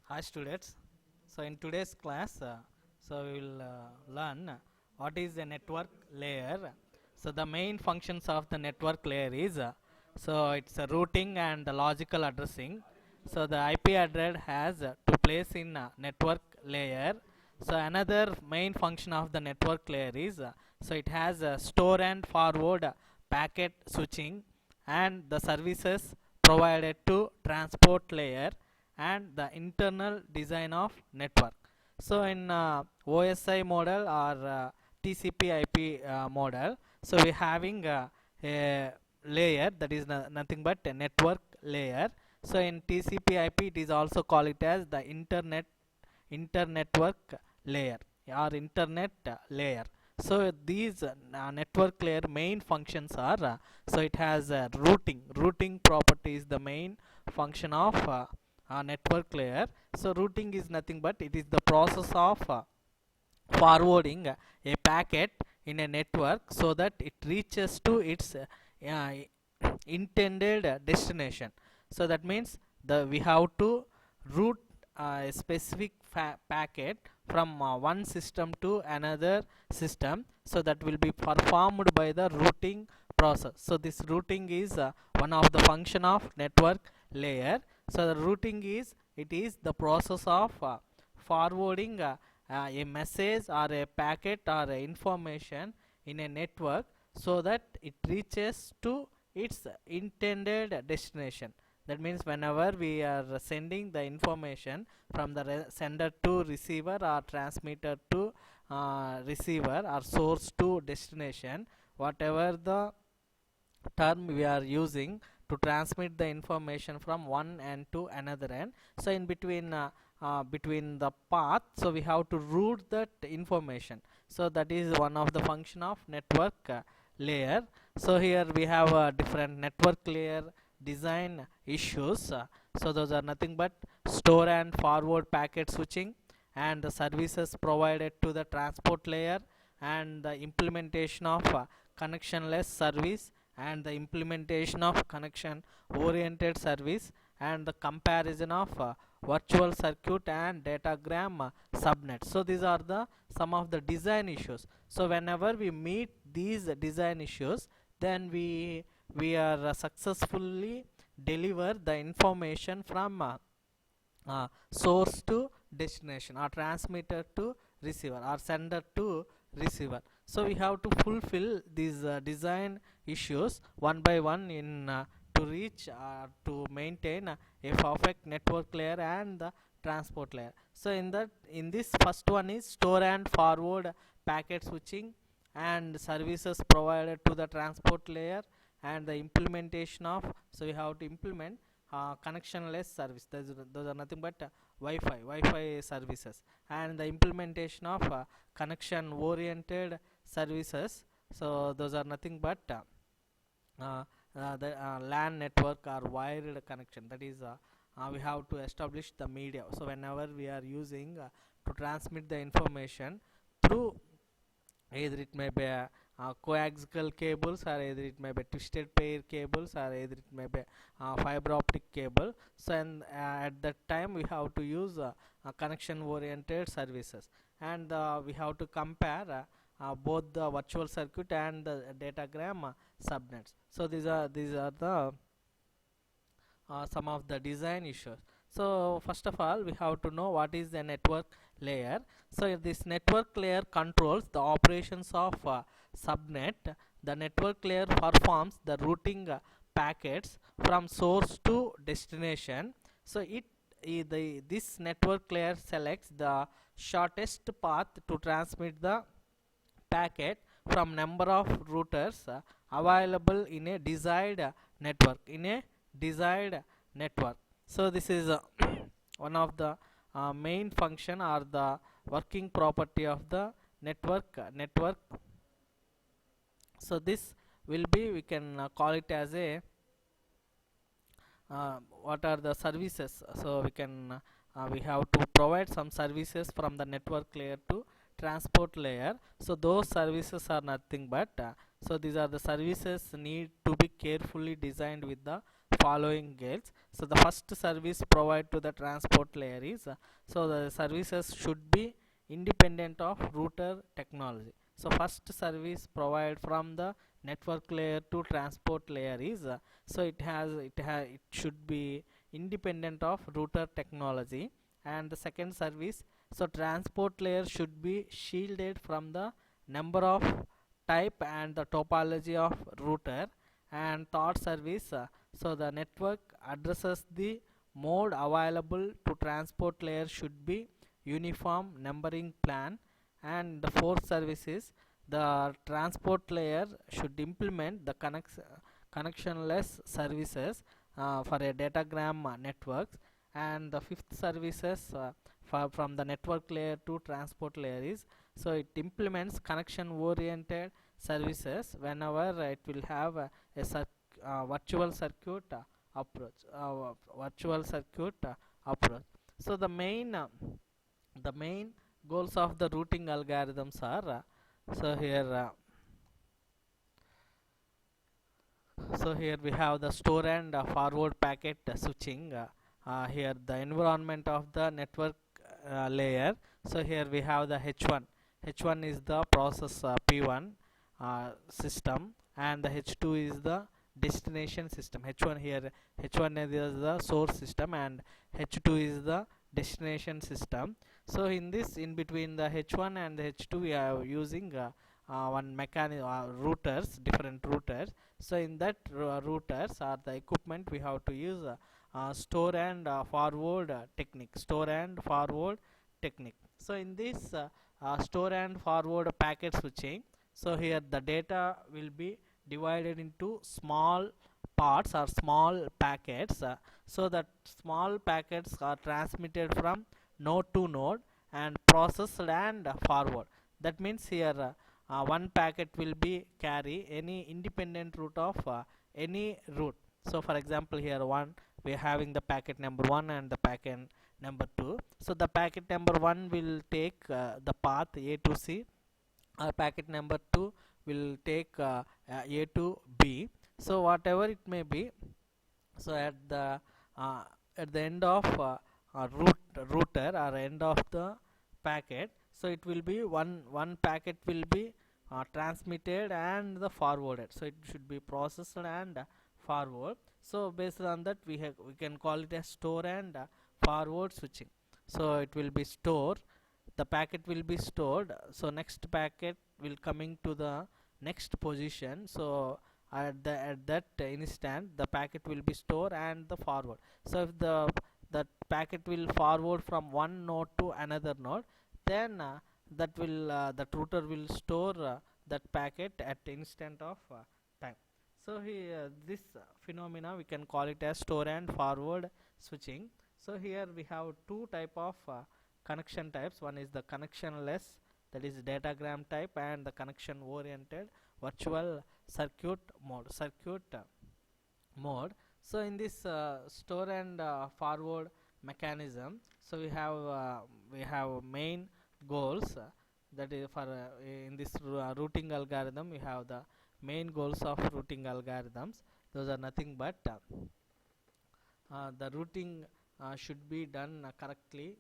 Hi students. So in today's class, we will learn what is a network layer. So the main functions of the network layer is it's a routing and the logical addressing. So the IP address has two place in network layer. So another main function of the network layer is it has store and forward packet switching and the services provided to transport layer and the internal design of network. So in OSI model or TCP IP model, so we having a layer that is nothing but a network layer. So in TCP IP it is also called it as the internetwork layer or internet layer. So these network layer main functions are it has routing property is the main function of network layer. So routing is nothing but it is the process of forwarding a packet in a network so that it reaches to its uh, intended destination. So that means we have to route a specific packet from one system to another system, so that will be performed by the routing process. So this routing is one of the function of network layer. So the routing is it is the process of forwarding a message or a packet or a information in a network so that it reaches to its intended destination. That means whenever we are sending the information from the sender to receiver or transmitter to receiver or source to destination, whatever the term we are using to transmit the information from one end to another end, so in between the path, so we have to route that information. So that is one of the function of network layer. So here we have different network layer design issues. So those are nothing but store and forward packet switching and the services provided to the transport layer and the implementation of connectionless service and the implementation of connection oriented service and the comparison of virtual circuit and datagram subnet. So these are the some of the design issues. So whenever we meet these design issues, then we are successfully deliver the information from source to destination or transmitter to receiver or sender to receiver. So we have to fulfill these design issues one by one in to reach to maintain a perfect network layer and the transport layer. So in this first one is store and forward packet switching and services provided to the transport layer and the implementation of, so we have to implement connectionless service. Those are nothing but Wi-Fi services and the implementation of connection oriented services. So those are nothing but the LAN network or wired connection. That is we have to establish the media. So whenever we are using to transmit the information through, either it may be coaxial cables or either it may be twisted pair cables or either it may be fiber optic cable. So and at that time we have to use connection oriented services, and we have to compare both the virtual circuit and the datagram subnets. So these are the some of the design issues. So first of all we have to know what is the network layer. So if this network layer controls the operations of subnet, the network layer performs the routing packets from source to destination. So this network layer selects the shortest path to transmit the packet from number of routers available in a desired network. So this is one of the main function or the working property of the network. So this will be, we can call it as a what are the services. So we have to provide some services from the network layer to transport layer. So those services are nothing but so these are the services need to be carefully designed with the following gates. So the first service provided to the transport layer is so the services should be independent of router technology. So first service provided from the network layer to transport layer is so it should be independent of router technology. And the second service, so transport layer should be shielded from the number of type and the topology of router. And third service, so the network addresses the mode available to transport layer should be uniform numbering plan. And the fourth service is the transport layer should implement the connectionless services for a datagram networks. And the fifth services from the network layer to transport layer is so it implements connection oriented services whenever it will have virtual circuit approach. So the main goals of the routing algorithms are so here we have the store and forward packet switching. Here the environment of the network layer. So here we have the H1. H1 is the process P1 system, and the H2 is the destination system. H1 here, H1 is the source system and H2 is the destination system. So in this, in between the H1 and the H2, we are using one mechanism routers, different routers. So in that routers are the equipment we have to use store and forward technique. So in this store and forward packet switching, so here the data will be divided into small parts or small packets, so that small packets are transmitted from node to node and processed and forward. That means here one packet will be carry any independent route of any route. So for example, here we are having the packet number 1 and the packet number 2. So the packet number 1 will take the path A to C, packet number 2 will take A to B. So whatever it may be, so at the end of router or end of the packet, so it will be one packet will be transmitted and the forwarded. So it should be processed and forward. So based on that, we can call it as store and forward switching. So it will be stored, the packet will be stored, so next packet will coming to the next position. So at that instant the packet will be stored and the forward. So if that packet will forward from one node to another node, then that router will store that packet at instant of time. So here this phenomena we can call it as store and forward switching. So here we have two type of connection types. One is the connectionless, that is datagram type, and the connection oriented virtual circuit mode. So in this store and forward mechanism, so we have main goals, that is for in this routing algorithm we have the main goals of routing algorithms. Those are nothing but the routing should be done correctly,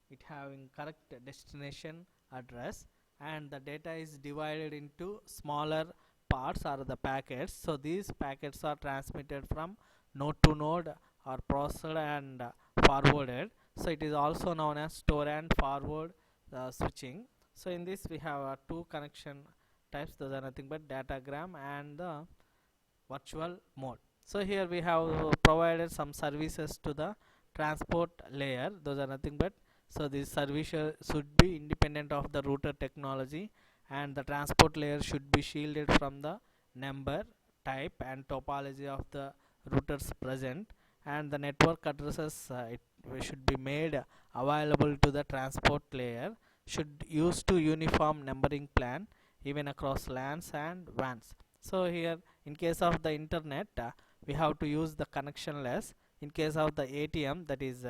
it having correct destination address, and the data is divided into smaller parts or the packets. So these packets are transmitted from node to node or processed and forwarded. So it is also known as store and forward switching. So in this we have two connection types, those are nothing but datagram and the virtual mode. So here we have provided some services to the transport layer, those are nothing but, so this service should be independent of the router technology, and the transport layer should be shielded from the number, type and topology of the routers present, and the network addresses it should be made available to the transport layer, should use to uniform numbering plan even across LANs and WANs. So here in case of the internet we have to use the connectionless. In case of the ATM, that is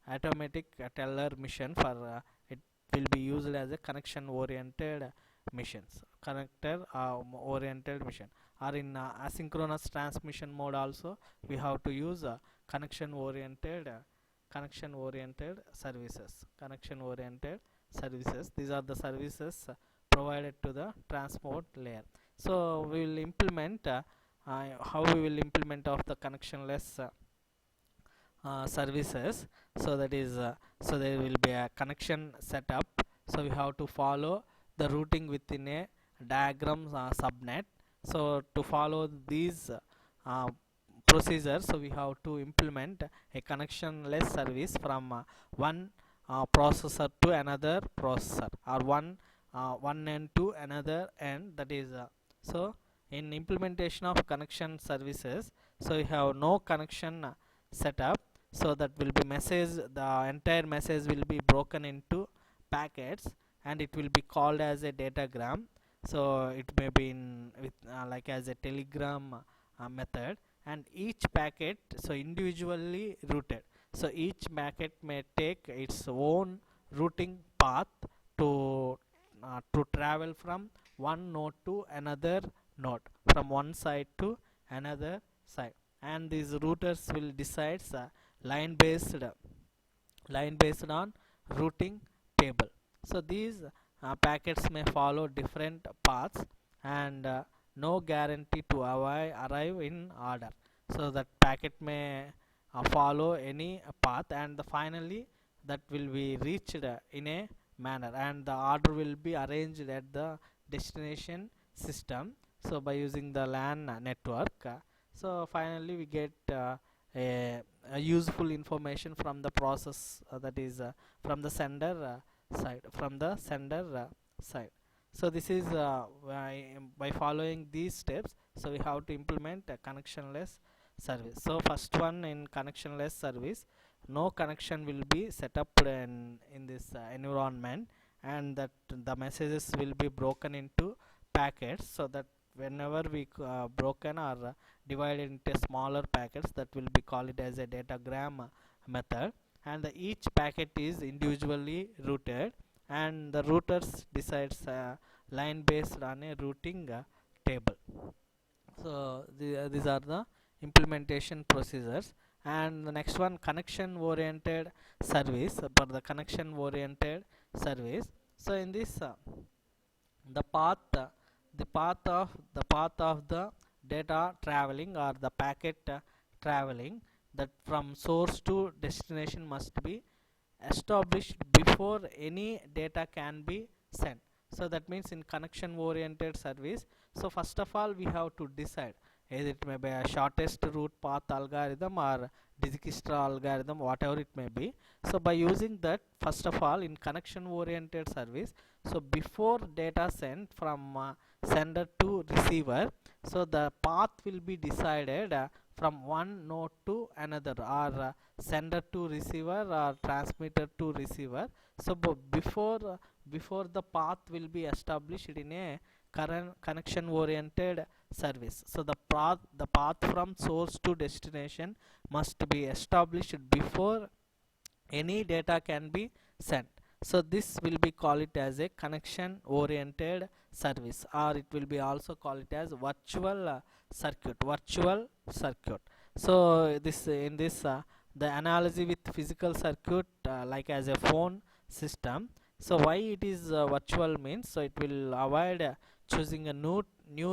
automatic teller machine, for it will be used as a connection oriented machines, connector oriented machine. or in asynchronous transmission mode also we have to use connection oriented services. These are the services provided to the transport layer. So we will implement how we will implement of the connectionless services. So that is so there will be a connection setup. So we have to follow the routing within a diagram subnet. So to follow these procedures, so we have to implement a connectionless service from one processor to another processor, or one end to another end. That is so in implementation of connection services, so we have no connection setup. So that will be message, the entire message will be broken into packets, and it will be called as a datagram. So it may be in with like as a telegram method, and each packet so individually routed. So each packet may take its own routing path to travel from one node to another node, from one side to another side. And these routers will decide line based on routing table. So these packets may follow different paths, and no guarantee to arrive in order. So that packet may follow any path, and finally that will be reached in a manner, and the order will be arranged at the destination system. So by using the LAN network, so finally we get a useful information from the process, that is from the sender side. So this is by following these steps, so we have to implement a connectionless service. So first one, in connectionless service, no connection will be set up in this environment, and that the messages will be broken into packets. So that whenever we broken or divided into smaller packets, that will be called it as a datagram method, and each packet is individually routed, and the routers decides line based on a routing table. So these are the implementation procedures. And the next one, connection oriented service. For the connection oriented service, so in this the path of the data traveling, or the packet traveling, that from source to destination must be established before any data can be sent. So that means in connection oriented service, so first of all we have to decide either it may be a shortest route path algorithm or Dijkstra algorithm, whatever it may be. So by using that, first of all, in connection oriented service, so before data sent from sender to receiver, so the path will be decided from one node to another, or sender to receiver, or transmitter to receiver. So before the path will be established in a current connection oriented service, so the path from source to destination must be established before any data can be sent. So this will be call it as a connection oriented service, or it will be also call it as virtual circuit. So this in this the analogy with physical circuit, like as a phone system. So why it is virtual means, so it will avoid choosing a new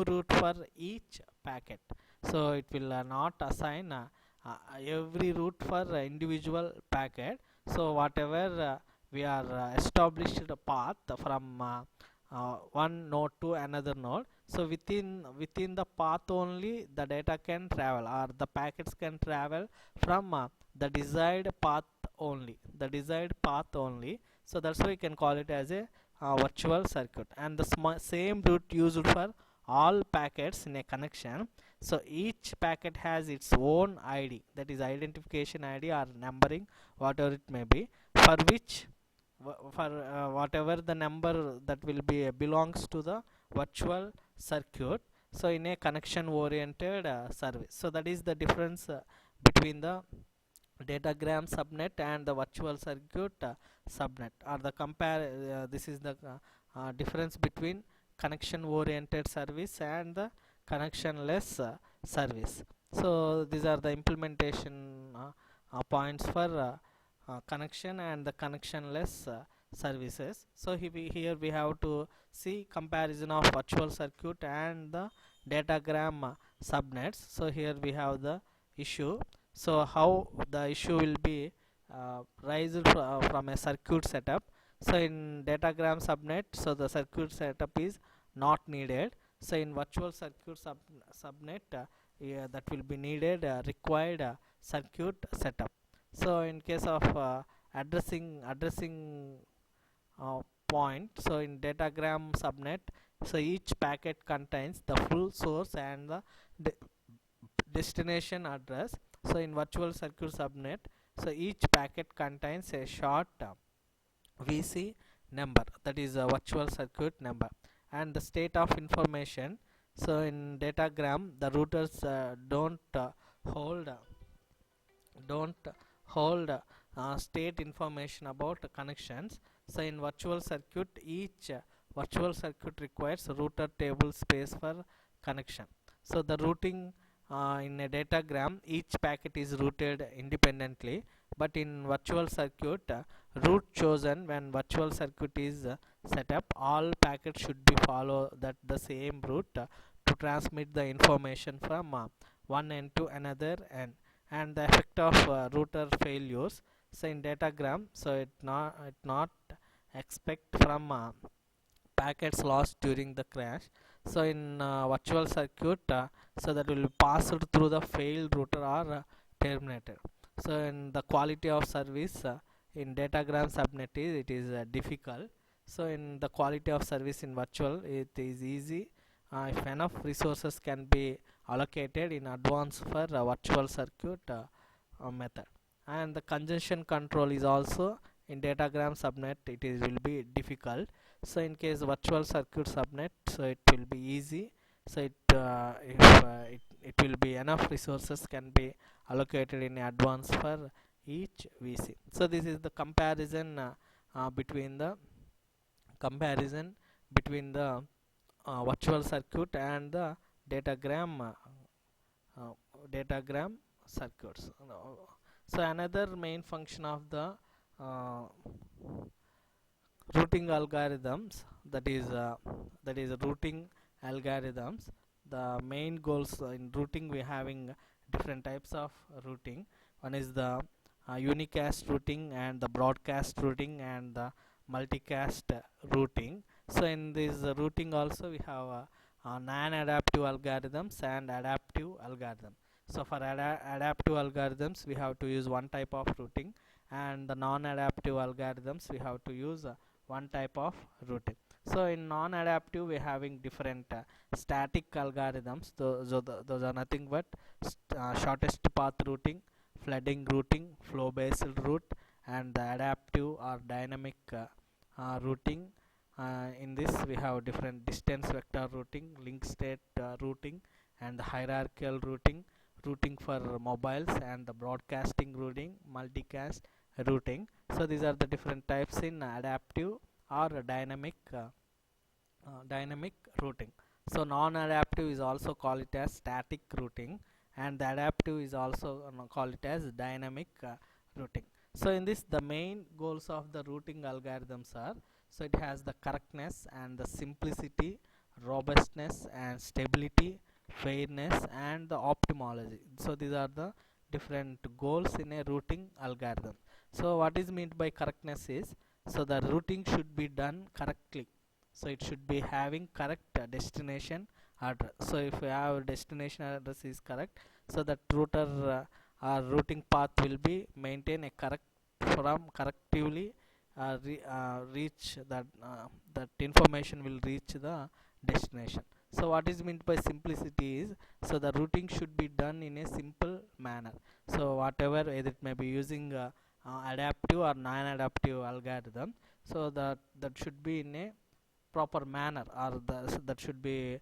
route for each packet. So it will not assign every route for individual packet. So whatever we are established a path from one node to another node, so within the path only the data can travel, or the packets can travel from the desired path only. So that's why we can call it as a virtual circuit, and the same route used for all packets in a connection. So each packet has its own ID, that is identification ID or numbering, whatever it may be, for which for whatever the number that will be belongs to the virtual circuit. So in a connection oriented service, so that is the difference between the datagram subnet and the virtual circuit subnet, or the this is the difference between connection oriented service and the connectionless service. So these are the implementation points for connection and the connectionless services. So here we have to see comparison of virtual circuit and the datagram subnets. So here we have the issue. So how the issue will be raised from a circuit setup. So in datagram subnet, so the circuit setup is not needed. So in virtual circuit subnet, yeah, that will be needed required circuit setup. So in case of addressing point, so in datagram subnet, so each packet contains the full source and the de destination address. So in virtual circuit subnet, so each packet contains a short VC number, that is a virtual circuit number, and the state of information. So in datagram, the routers hold don't hold state information about connections. So in virtual circuit, each virtual circuit requires router table space for connection. So the routing in a datagram, each packet is routed independently, but in virtual circuit, route chosen when virtual circuit is set up, all packets should be follow that the same route to transmit the information from one end to another end. And the effect of router failures, so in datagram, so it not expect from packets lost during the crash. So in virtual circuit, so that will be passed through the failed router or terminated. So in the quality of service in datagram subnet it is difficult. So in the quality of service in virtual, it is easy if enough resources can be allocated in advance for virtual circuit method. And the congestion control is also in datagram subnet, it is will be difficult. So in case virtual circuit subnet, so it will be easy. So it will be enough resources can be allocated in advance for each VC. So this is the comparison between the comparison between the virtual circuit and the datagram uh, datagram circuits. So another main function of the uh, routing algorithms, that is routing algorithms, the main goals in routing, we having different types of routing. One is the unicast routing and the broadcast routing and the multicast routing. So in this routing also we have non-adaptive algorithms and adaptive algorithms. So for adaptive algorithms we have to use one type of routing, and the non-adaptive algorithms we have to use one type of routing. So in non-adaptive we having different static algorithms. Those are nothing but shortest path routing, flooding routing, flow based route, and the adaptive or dynamic routing. In this we have different distance vector routing, link state routing, and the hierarchical routing for mobiles, and the broadcasting routing, multicast routing. So these are the different types in adaptive or dynamic routing. So non-adaptive is also called it as static routing, and the adaptive is also call it as dynamic routing. So in this, the main goals of the routing algorithms are, so it has the correctness and the simplicity, robustness and stability, fairness and the optimology. So these are the different goals in a routing algorithm. So what is meant by correctness is, so the routing should be done correctly. So it should be having correct destination address. So if you have destination address is correct, so that router or routing path will be maintain a correct from correctively reach that information will reach the destination. So what is meant by simplicity is, so the routing should be done in a simple manner. So whatever, either it may be using adaptive or non-adaptive algorithm, so that should be in a proper manner, or that should be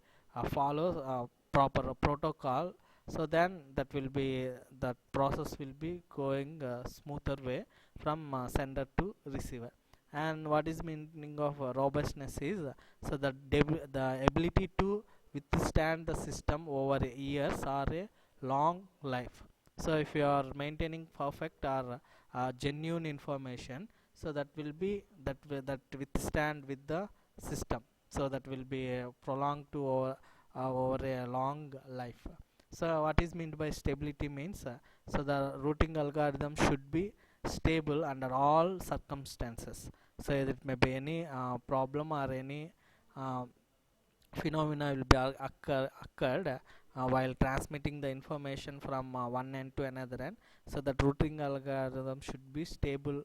follow proper protocol. So then that process will be going smoother way from sender to receiver. And what is meaning of robustness is, so the ability to withstand the system over years or a long life. So if you are maintaining perfect or genuine information, so that will be that withstand with the system, so that will be prolonged to over a long life. So what is meant by stability means, so the routing algorithm should be stable under all circumstances. So it may be any problem or any uh, phenomena will be occurred while transmitting the information from one end to another end. So that routing algorithm should be stable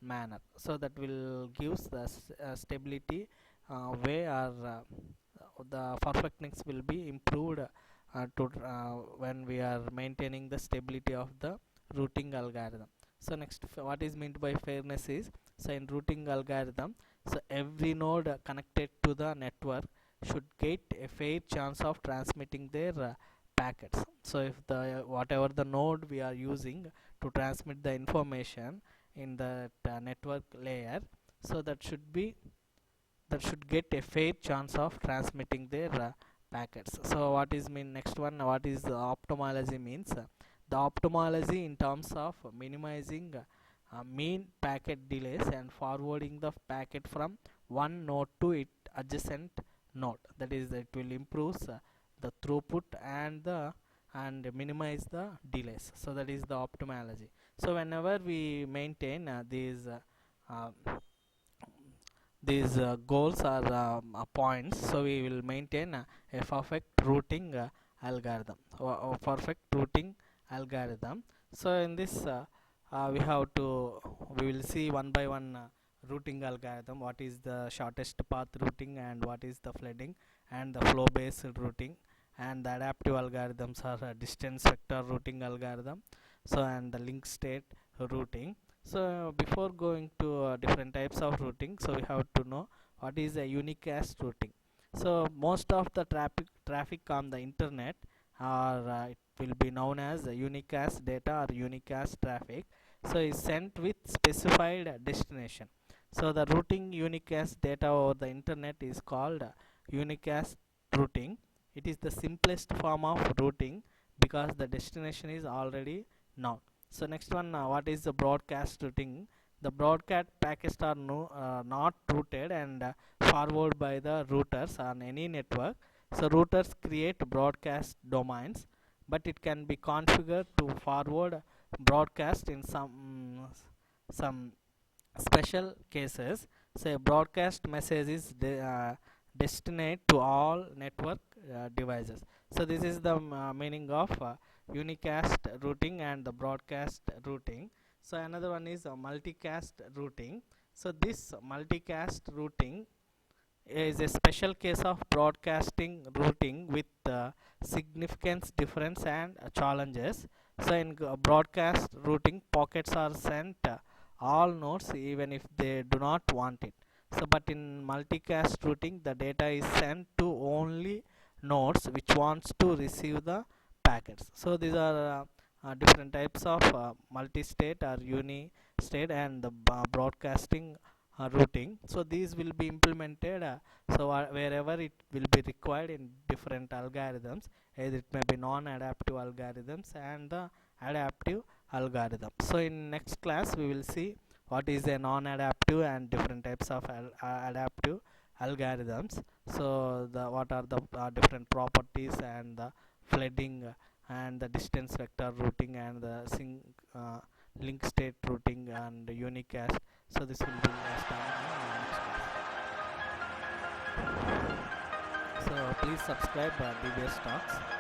manner, so that will gives the stability way, or the perfectness will be improved when we are maintaining the stability of the routing algorithm. So next, what is meant by fairness is, so in routing algorithm, so every node connected to the network should get a fair chance of transmitting their packets. So if the whatever the node we are using to transmit the information in the network layer, so that should get a fair chance of transmitting their packets. So what is mean next one, what is optimology means, the optimology in terms of minimizing mean packet delays and forwarding the packet from one node to its adjacent node. That is, it will improve the throughput and minimize the delays. So that is the optimology. So whenever we maintain uh, these goals or points, so we will maintain a perfect routing algorithm, or perfect routing algorithm. So in this we have to we will see one by one routing algorithm, what is the shortest path routing, and what is the flooding and the flow based routing, and the adaptive algorithms are distance vector routing algorithm, so and the link state routing. So before going to different types of routing, so we have to know what is a unicast routing. So most of the traffic on the internet, or it will be known as unicast data or unicast traffic, so is sent with specified destination. So the routing unicast data over the internet is called unicast routing. It is the simplest form of routing because the destination is already known. So next one, what is the broadcast routing? The broadcast packets are not routed and forwarded by the routers on any network. So routers create broadcast domains, but it can be configured to forward broadcast in some special cases. Say broadcast message is destined to all network devices. So this is the meaning of unicast routing and the broadcast routing. So another one is multicast routing. So this multicast routing is a special case of broadcasting routing with significant difference and challenges. So in broadcast routing, packets are sent all nodes even if they do not want it. So but in multicast routing, the data is sent to only nodes which wants to receive the packets. So these are different types of multi-state or uni-state and the broadcasting routing. So these will be implemented so wherever it will be required in different algorithms, either it may be non-adaptive algorithms and the adaptive algorithm. So in next class we will see what is a non-adaptive and different types of adaptive algorithms. So the what are the different properties and the flooding and the distance vector routing and the link state routing and unicast. So this will be starting in next class. So please subscribe DBS Talks.